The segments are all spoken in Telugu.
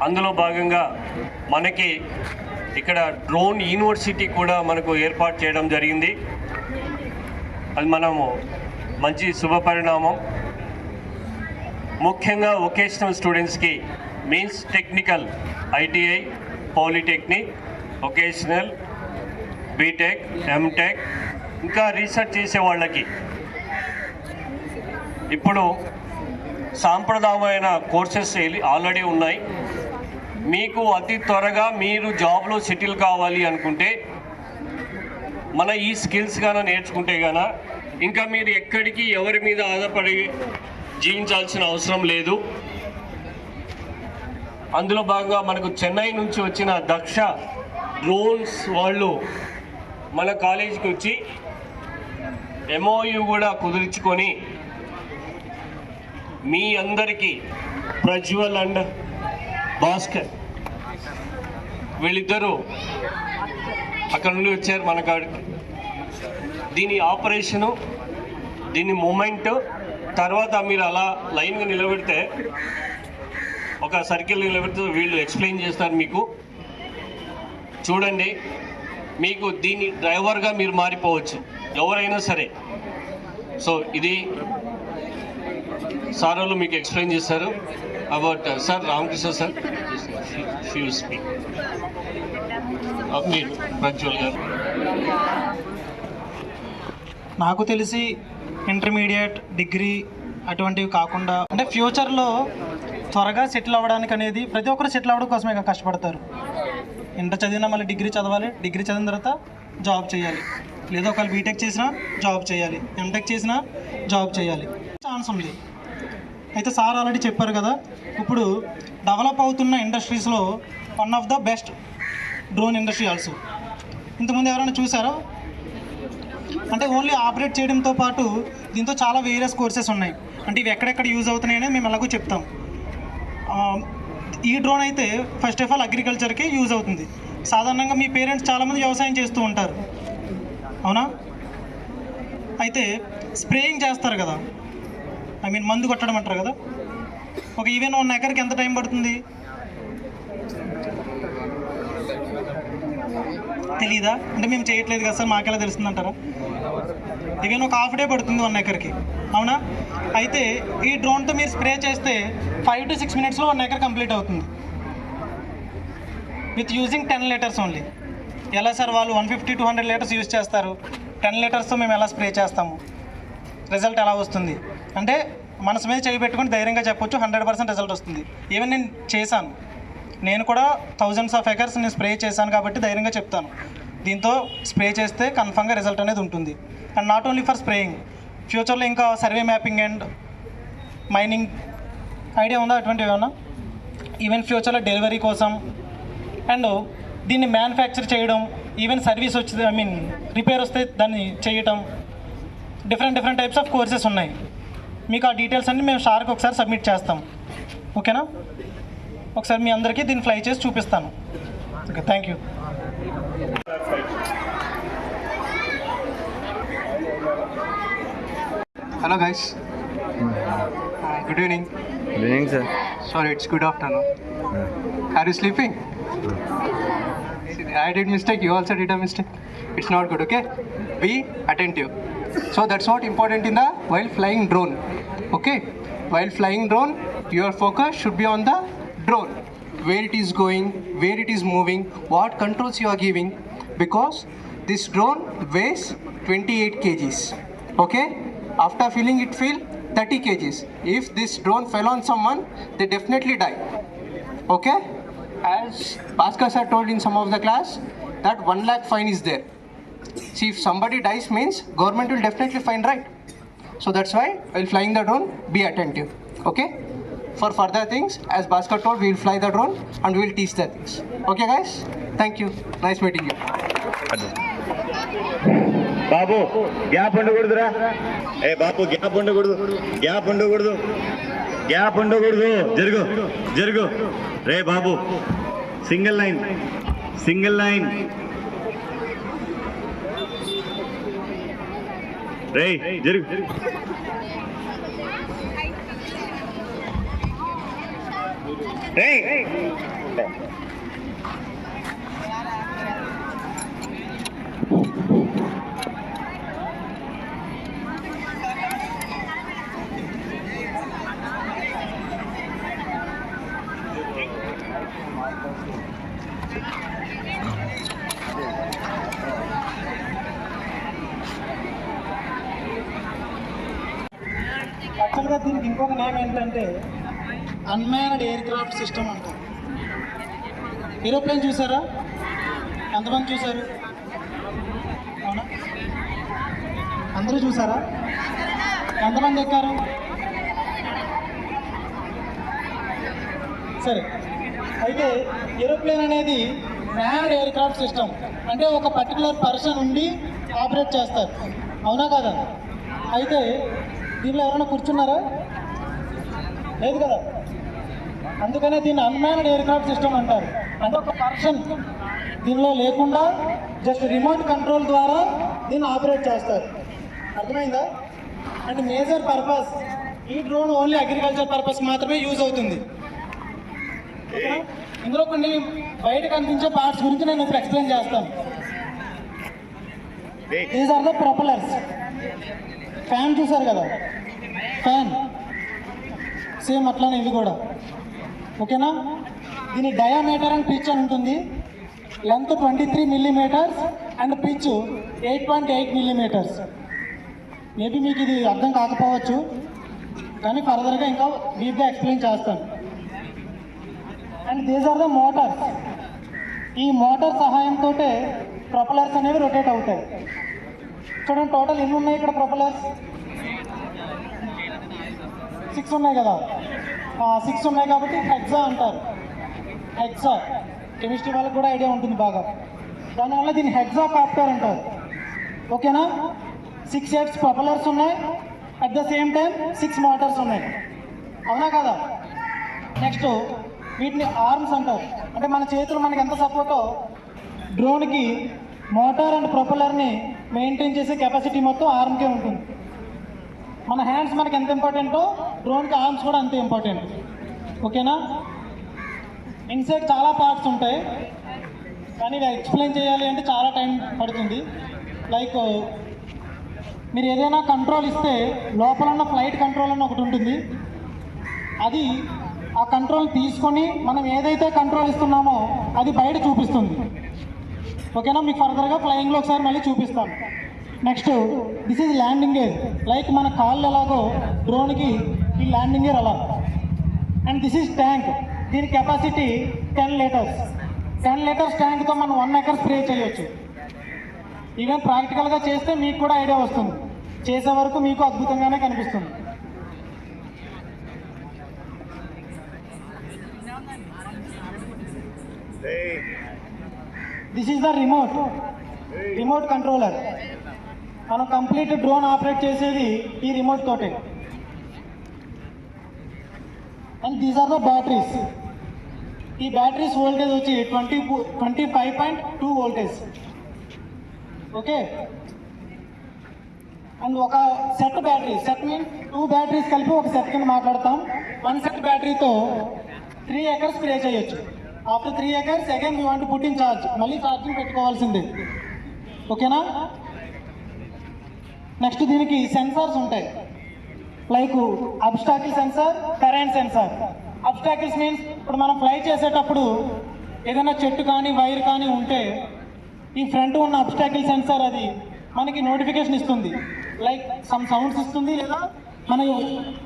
అందులో భాగంగా మనకి ఇక్కడ డ్రోన్ యూనివర్సిటీ కూడా మనకు ఏర్పాటు చేయడం జరిగింది. అది మనము మంచి శుభపరిణామం. ముఖ్యంగా వొకేషనల్ స్టూడెంట్స్కి means technical, ITI, polytechnic, vocational, BTech, MTech, ఇంకా రీసెర్చ్ చేసే వాళ్ళకి ఇప్పుడు సాంప్రదాయమైన కోర్సెస్ ఆల్రెడీ ఉన్నాయి. మీకు అతి త్వరగా మీరు జాబ్లో సెటిల్ కావాలి అనుకుంటే మన ఈ స్కిల్స్ గాన నేర్చుకుంటే గాన ఇంకా మీరు ఎక్కడికి ఎవరి మీద ఆధారపడి జీవించాల్సిన అవసరం లేదు. అందులో భాగంగా మనకు చెన్నై నుంచి వచ్చిన దక్ష డ్రోన్స్ వాళ్ళు మన కాలేజీకి వచ్చి MOU కూడా కుదుర్చుకొని మీ అందరికీ ప్రజ్వల్ అండ్ భాస్కర్ వీళ్ళిద్దరూ అక్కడ నుండి వచ్చారు మన కాడికి. దీని ఆపరేషను, దీని మూమెంట్ తర్వాత మీరు అలా లైన్గా నిలబెడితే ఒక సర్కిల్ నిలబెడితే వీళ్ళు ఎక్స్ప్లెయిన్ చేస్తారు మీకు. చూడండి, మీకు దీని డ్రైవర్గా మీరు మారిపోవచ్చు ఎవరైనా సరే. సో ఇది సార్ వాళ్ళు మీకు ఎక్స్ప్లెయిన్ చేస్తారు about sir Ramakrishna sir few speak మీరు ప్రజ్వల్ గారు. నాకు తెలిసి ఇంటర్మీడియట్, డిగ్రీ అటువంటివి కాకుండా అంటే ఫ్యూచర్లో త్వరగా సెటిల్ అవ్వడానికి అనేది ప్రతి ఒక్కరు సెటిల్ అవ్వడం కోసమే కష్టపడతారు. ఇంటర్ చదివినా మళ్ళీ డిగ్రీ చదవాలి, డిగ్రీ చదివిన తర్వాత జాబ్ చేయాలి, లేదా ఒకవేళ బీటెక్ చేసినా జాబ్ చేయాలి, ఎంటెక్ చేసినా జాబ్ చేయాలి, ఛాన్స్ ఉంది. అయితే సార్ ఆల్రెడీ చెప్పారు కదా, ఇప్పుడు డెవలప్ అవుతున్న ఇండస్ట్రీస్లో one of the best drone industry also. ఇంతకుముందు ఎవరైనా చూసారా? అంటే ఓన్లీ ఆపరేట్ చేయడంతో పాటు దీంతో చాలా వేరియస్ కోర్సెస్ ఉన్నాయి. అంటే ఇవి ఎక్కడెక్కడ యూజ్ అవుతున్నాయని మేము ఎలాగో చెప్తాం. ఈ డ్రోన్ అయితే ఫస్ట్ ఆఫ్ ఆల్ అగ్రికల్చర్కి యూజ్ అవుతుంది. సాధారణంగా మీ పేరెంట్స్ చాలామంది వ్యవసాయం చేస్తూ ఉంటారు, అవునా? అయితే స్ప్రేయింగ్ చేస్తారు కదా, ఐ మీన్ మందు కొట్టడం అంటారు కదా. ఒక ఈవెన్ 1 ఎకర్కి ఎంత టైం పడుతుంది తెలీదా? అంటే మేము చేయట్లేదు కదా సార్, మాకెలా తెలుస్తుంది అంటారా? ఈవెన్ ఒక హాఫ్ డే పడుతుంది 1 ఎకర్కి, అవునా? అయితే ఈ డ్రోన్తో మీరు స్ప్రే చేస్తే 5 to 6 minutesలో 1 ఎకర్ కంప్లీట్ అవుతుంది విత్ యూజింగ్ 10 లీటర్స్ ఓన్లీ. ఎలా సార్ వాళ్ళు 150 to 100 లీటర్స్ యూజ్ చేస్తారు, 10 లీటర్స్తో మేము ఎలా స్ప్రే చేస్తాము? రిజల్ట్ ఎలా వస్తుంది అంటే మనసు మీద చేయి పెట్టుకుని ధైర్యంగా చెప్పొచ్చు 100% రిజల్ట్ వస్తుంది. ఈవెన్ నేను చేశాను, నేను కూడా thousands of acres నేను స్ప్రే చేశాను కాబట్టి ధైర్యంగా చెప్తాను. దీంతో స్ప్రే చేస్తే కన్ఫామ్గా రిజల్ట్ అనేది ఉంటుంది. And not only for spraying, ఫ్యూచర్లో ఇంకా survey mapping and mining idea ఉందా అటువంటివి ఏమన్నా? ఈవెన్ ఫ్యూచర్లో డెలివరీ కోసం అండ్ దీన్ని మ్యానుఫ్యాక్చర్ చేయడం, ఈవెన్ సర్వీస్ వచ్చి ఐ మీన్ రిపేర్ వస్తే దాన్ని చేయటం, డిఫరెంట్ టైప్స్ ఆఫ్ కోర్సెస్ ఉన్నాయి. మీకు ఆ డీటెయిల్స్ అన్నీ మేము సార్కి ఒకసారి సబ్మిట్ చేస్తాం, ఓకేనా? ఒకసారి మీ అందరికీ దీన్ని ఫ్లై చేసి చూపిస్తాను. Okay, thank you. Hello guys. Good evening. Good evening, sir. Sorry, it's good afternoon. Are you sleeping? I did mistake. You also did a mistake. It's not good. Okay. Be attentive. So that's what important in the while flying drone. Okay. While flying drone, your focus should be on the drone. Where it is going, where it is moving, what controls you are giving. Because this drone weighs 28 kgs. Okay. After filling it fill 30 kgs. If this drone fell on someone, they definitely die. Okay? As Bhaskar sir told in some of the class, that 1 lakh fine is there. See, if somebody dies means government will definitely fine, right? So that's why while flying the drone, be attentive. Okay? For further things, as Bhaskar told, we will fly the drone and we will teach the things. Okay guys? Thank you. Nice meeting you. బాబు గ్యాప్ ఉండకూడదురా. ఏ బాబు గ్యాప్ ఉండకూడదు, గ్యాప్ ఉండకూడదు, గ్యాప్ ఉండకూడదు. జరుగు జరుగు. రే బాబు, సింగిల్ లైన్, సింగిల్ లైన్. రే జరుగు. యాక్చువల్గా దీనికి ఇంకొక నేమ్ ఏంటంటే అన్మ్యాన్డ్ ఎయిర్ క్రాఫ్ట్ సిస్టమ్ అంటారు. ఏరోప్లేన్ చూసారా? ఎంతమంది చూసారు? అవునా, అందరూ చూసారా? ఎంతమంది ఎక్కారు? సరే, అయితే ఏరోప్లేన్ అనేది మ్యాన్డ్ ఎయిర్ క్రాఫ్ట్ సిస్టమ్, అంటే ఒక పర్టికులర్ పర్సన్ ఉండి ఆపరేట్ చేస్తారు. అవునా కదా? అయితే దీనిలో ఎవరైనా కూర్చున్నారా? లేదు కదా. అందుకనే దీన్ని అన్మ్యాన్డ్ ఎయిర్ క్రాఫ్ట్ సిస్టమ్ అంటారు. అంటే ఒక పర్సన్ దీనిలో లేకుండా జస్ట్ రిమోట్ కంట్రోల్ ద్వారా దీన్ని ఆపరేట్ చేస్తారు. అర్థమైందా? అండ్ మేజర్ పర్పస్, ఈ డ్రోన్ ఓన్లీ అగ్రికల్చర్ పర్పస్ మాత్రమే యూజ్ అవుతుంది. ఇందులో కొన్ని బయట కనిపించే పార్ట్స్ గురించి నేను ఇప్పుడు ఎక్స్ప్లెయిన్ చేస్తాను. These are the propellers. Fan చూసారు కదా, ఫ్యాన్ సేమ్ అట్లానే ఇవి కూడా. ఓకేనా? దీని డయామీటర్ అండ్ పిచ్ అని ఉంటుంది. Length 23 millimetres and pitch 8.8 millimetres. Maybe మీకు ఇది అర్థం కాకపోవచ్చు, కానీ ఫర్దర్గా ఇంకా డీప్గా ఎక్స్ప్లెయిన్ చేస్తాను. And these are the motors. ఈ మోటార్ సహాయంతో ప్రొపెల్లర్స్ అనేవి రొటేట్ అవుతాయి. చూడండి, టోటల్ ఎన్ని ఉన్నాయి ఇక్కడ ప్రొపెల్లర్స్? 6 ఉన్నాయి కదా. 6 ఉన్నాయి కాబట్టి హెక్సా అంటారు. హెక్సా కెమిస్ట్రీ వాళ్ళకి కూడా ఐడియా ఉంటుంది బాగా. దానివల్ల దీన్ని హెక్సా కాప్టర్ అంటారు. ఓకేనా? 6 హెడ్స్ ప్రొపెల్లర్స్ ఉన్నాయి, at the same time 6 Motors ఉన్నాయి. అవునా కదా? నెక్స్ట్ వీటిని ఆర్మ్స్ అంటారు. అంటే మన చేతులు మనకి ఎంత సపోర్టో డ్రోన్కి మోటార్ అండ్ ప్రొపెల్లర్ని మెయింటైన్ చేసే కెపాసిటీ మొత్తం ఆర్మ్కే ఉంటుంది. మన హ్యాండ్స్ మనకి ఎంత ఇంపార్టెంటో డ్రోన్కి ఆర్మ్స్ కూడా అంతే ఇంపార్టెంట్. ఓకేనా? ఇన్సైడ్ చాలా పార్ట్స్ ఉంటాయి, కానీ ఇలా ఎక్స్ప్లెయిన్ చేయాలి అంటే చాలా టైం పడుతుంది. లైక్ మీరు ఏదైనా కంట్రోల్ ఇస్తే లోపల ఉన్న ఫ్లైట్ కంట్రోల్ అని ఒకటి ఉంటుంది. అది ఆ కంట్రోల్ తీసుకొని మనం ఏదైతే కంట్రోల్ ఇస్తున్నామో అది బయట చూపిస్తుంది. ఓకేనా? మీకు ఫర్దర్గా ఫ్లయింగ్లో ఒకసారి మళ్ళీ చూపిస్తాను. Next this is landing gear. Like మన కాళ్ళు ఎలాగో డ్రోన్కి ఈ ల్యాండింగ్ గేర్ అలా. And this is tank. దీని కెపాసిటీ 10 లీటర్స్. 10 లీటర్స్ ట్యాంక్తో మనం 1 ఎకర్ స్ప్రే చేయొచ్చు. ఈవెన్ ప్రాక్టికల్గా చేస్తే మీకు కూడా ఐడియా వస్తుంది. చేసే వరకు మీకు అద్భుతంగానే కనిపిస్తుంది. This is the remote controller. మనం కంప్లీట్ డ్రోన్ ఆపరేట్ చేసేది ఈ రిమోట్ తోటే. And these are the batteries. ఈ బ్యాటరీస్ వోల్టేజ్ వచ్చి 25.2 వోల్టేజ్. ఓకే? అండ్ ఒక set battery, set means 2 batteries కలిపి ఒక సెట్ కింద మాట్లాడతాం. 1 సెట్ బ్యాటరీతో 3 ఎకర్స్ స్ప్రే చేయొచ్చు. After 3 acres again you want to put in charge. మళ్ళీ ఛార్జింగ్ పెట్టుకోవాల్సిందే. ఓకేనా? నెక్స్ట్ దీనికి సెన్సార్స్ ఉంటాయి. Like obstacle censor, terrain sensor. Obstacles means ఇప్పుడు మనం ఫ్లై చేసేటప్పుడు ఏదైనా చెట్టు కానీ వైర్ కానీ ఉంటే ఈ ఫ్రంట్ ఉన్న అబ్స్టాకిల్ సెన్సార్ అది మనకి నోటిఫికేషన్ ఇస్తుంది. లైక్ సమ్ సౌండ్స్ ఇస్తుంది, లేదా మనం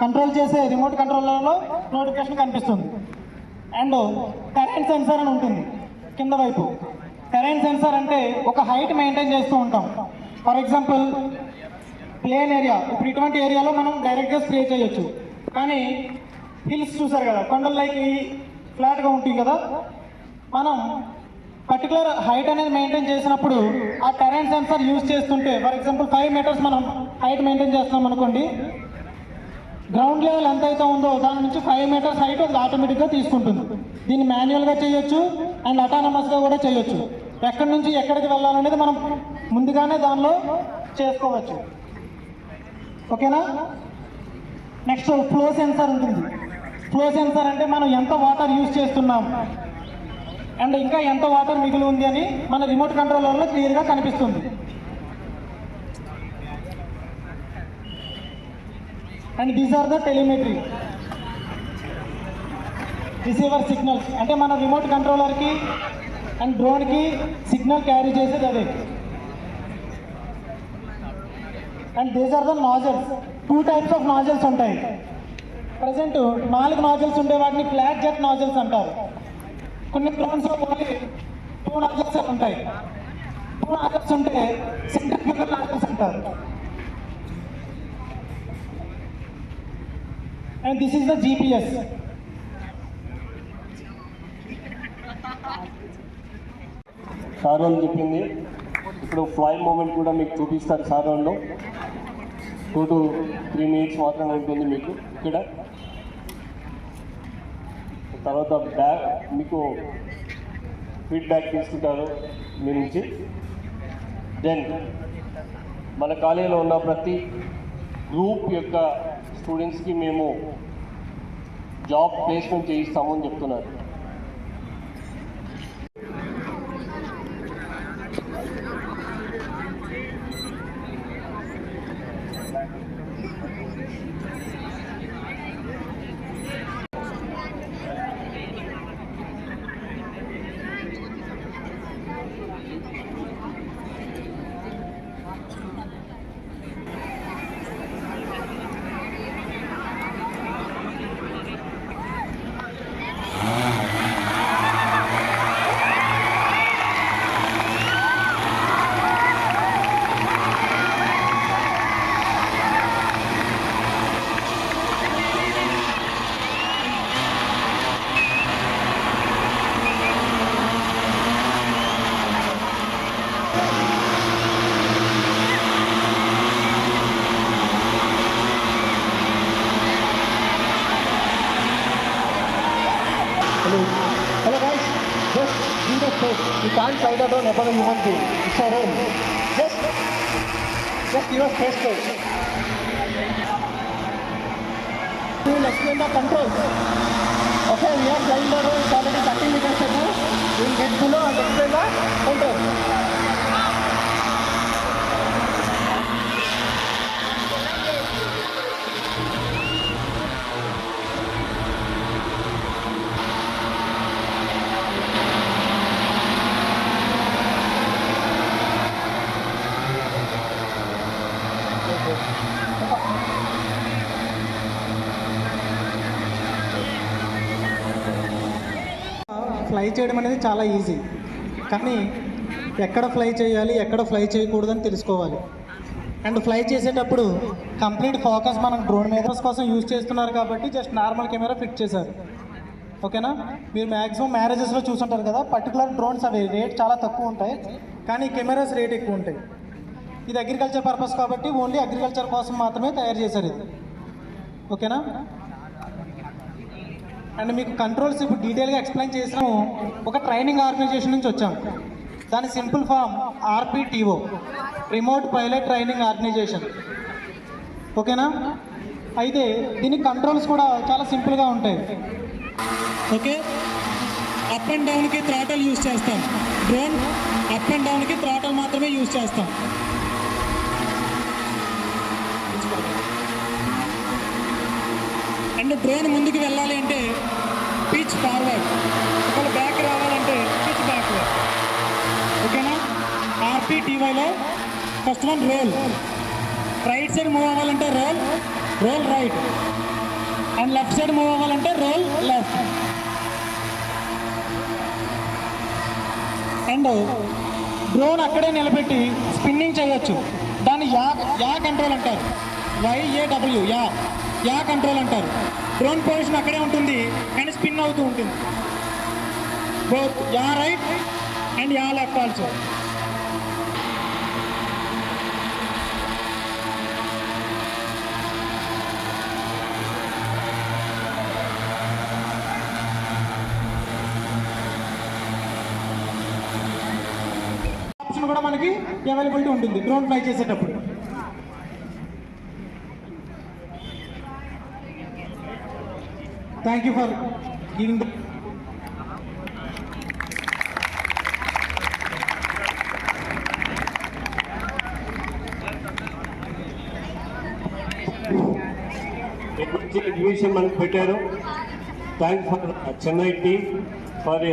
కంట్రోల్ చేసే రిమోట్ కంట్రోలర్లో నోటిఫికేషన్ కనిపిస్తుంది. అండ్ టెరైన్ సెన్సార్ అని ఉంటుంది కింద వైపు. టెరైన్ సెన్సార్ అంటే ఒక హైట్ మెయింటైన్ చేస్తూ ఉంటాం. ఫర్ ఎగ్జాంపుల్ ప్లేన్ ఏరియా, ఇప్పుడు ఇటువంటి ఏరియాలో మనం డైరెక్ట్గా స్ప్రే చేయొచ్చు. కానీ హిల్స్ చూసారు కదా, కొండలు లైక్ ఫ్లాట్గా ఉంటుంది కదా, మనం పర్టికులర్ హైట్ అనేది మెయింటైన్ చేసినప్పుడు ఆ టెరైన్ సెన్సార్ యూజ్ చేస్తుంటే, ఫర్ ఎగ్జాంపుల్ 5 మీటర్స్ మనం హైట్ మెయింటైన్ చేస్తున్నాం అనుకోండి, గ్రౌండ్ లెవెల్ ఎంత అయితే ఉందో దాని నుంచి 5 మీటర్స్ హైట్ అది ఆటోమేటిక్గా తీసుకుంటుంది. దీన్ని మాన్యువల్గా చేయొచ్చు అండ్ అటానమస్గా కూడా చేయొచ్చు. ఎక్కడి నుంచి ఎక్కడికి వెళ్ళాలనేది మనం ముందుగానే దానిలో చేసుకోవచ్చు. ఓకేనా? నెక్స్ట్ ఫ్లో సెన్సార్ ఉంటుంది. ఫ్లో సెన్సార్ అంటే మనం ఎంత వాటర్ యూజ్ చేస్తున్నాం అండ్ ఇంకా ఎంత వాటర్ మిగిలి ఉంది అని మన రిమోట్ కంట్రోలర్లో క్లియర్గా కనిపిస్తుంది. And these are the telemetry receiver signals, అంటే మన రిమోట్ కంట్రోలర్కి అండ్ డ్రోన్కి సిగ్నల్ క్యారీ చేసేది అదే. And these are the nozzles. 2 types of nozzles ఉంటాయి. ప్రజెంట్ 4 నాజల్స్ ఉండే వాటిని ఫ్లాట్ జెట్ నాజల్స్ అంటారు. కొన్ని డ్రోన్స్లో ఓన్లీ 2 నాజల్స్ ఉంటాయి. 2 నాజల్స్ ఉంటే సెంట్రిఫ్యూగల్ నాజల్స్ అంటారు. And this is the GPS. Sir వాళ్ళు చెప్పింది ఇప్పుడు ఫ్లై మూమెంట్ కూడా మీకు చూపిస్తారు. సార్ వాళ్ళు 2 to 3 minutes మాత్రమే ఉంటుంది మీకు ఇక్కడ. తర్వాత మీకు ఫీడ్బ్యాక్ తీసుకుంటారు మీ నుంచి. దెన్ మన కాలేజీలో ఉన్న ప్రతి గ్రూప్ యొక్క స్టూడెంట్స్కి మేము జాబ్ ప్లేస్మెంట్ చేయిస్తామని చెప్తున్నారు. Hello guys, just do the space. You can't fly the drone above a human being. It's a rule. Just give us space to it. We will explain the controls. Okay, we are flying the drone. It's already 30 meters above. We will get below and explain the controls. Fly చేయడం అనేది చాలా ఈజీ, కానీ ఎక్కడ ఫ్లై చేయాలి ఎక్కడ ఫ్లై చేయకూడదని తెలుసుకోవాలి. అండ్ ఫ్లై చేసేటప్పుడు కంప్లీట్ ఫోకస్ మనం డ్రోన్ మీద కోసం యూజ్ చేస్తున్నారు కాబట్టి జస్ట్ నార్మల్ కెమెరా ఫిట్ చేశారు. ఓకేనా? మీరు మ్యాక్సిమం మ్యారేజెస్లో చూసుంటారు కదా, పర్టికులర్ డ్రోన్స్ అవి రేట్ చాలా తక్కువ ఉంటాయి, కానీ కెమెరాస్ రేట్ ఎక్కువ ఉంటాయి. ఇది అగ్రికల్చర్ పర్పస్ కాబట్టి ఓన్లీ అగ్రికల్చర్ కోసం మాత్రమే తయారు చేశారు ఇది. ఓకేనా? అండ్ మీకు కంట్రోల్స్ ఇప్పుడు డీటెయిల్గా ఎక్స్ప్లెయిన్ చేసాము. ఒక ట్రైనింగ్ ఆర్గనైజేషన్ నుంచి వచ్చాము. దాని simple form RPTO, remote pilot training organisation. ఓకేనా? అయితే దీని కంట్రోల్స్ కూడా చాలా సింపుల్గా ఉంటాయి. ఓకే, అప్ అండ్ డౌన్కి థ్రాటల్ యూజ్ చేస్తాం. డ్రోన్ అప్ అండ్ డౌన్కి థ్రాటల్ మాత్రమే యూజ్ చేస్తాం. అండ్ డ్రోన్ ముందుకు వెళ్ళాలి అంటే పిచ్ ఫార్వర్డ్, ఒకవేళ బ్యాక్ రావాలంటే పిచ్ బ్యాక్వర్డ్. ఓకేనా? RPTYలో first one roll. Right side move అవ్వాలంటే roll right, and left side move అవ్వాలంటే రోల్ లెఫ్ట్. అండ్ డ్రోన్ అక్కడే నిలబెట్టి స్పిన్నింగ్ చేయొచ్చు. దాన్ని యా కంట్రోల్ అంటారు. YAW యా కంట్రోల్ అంటారు. డ్రోన్ పొజిషన్ అక్కడే ఉంటుంది కానీ స్పిన్ అవుతూ ఉంటుంది. Both yeah right and yeah left also. Option కూడా మనకి అవైలబిలిటీ ఉంటుంది డ్రోన్ ఫ్లై చేసేటప్పుడు. Thank you for giving exhibition మనకు పెట్టారు. Thanks for Chennai team for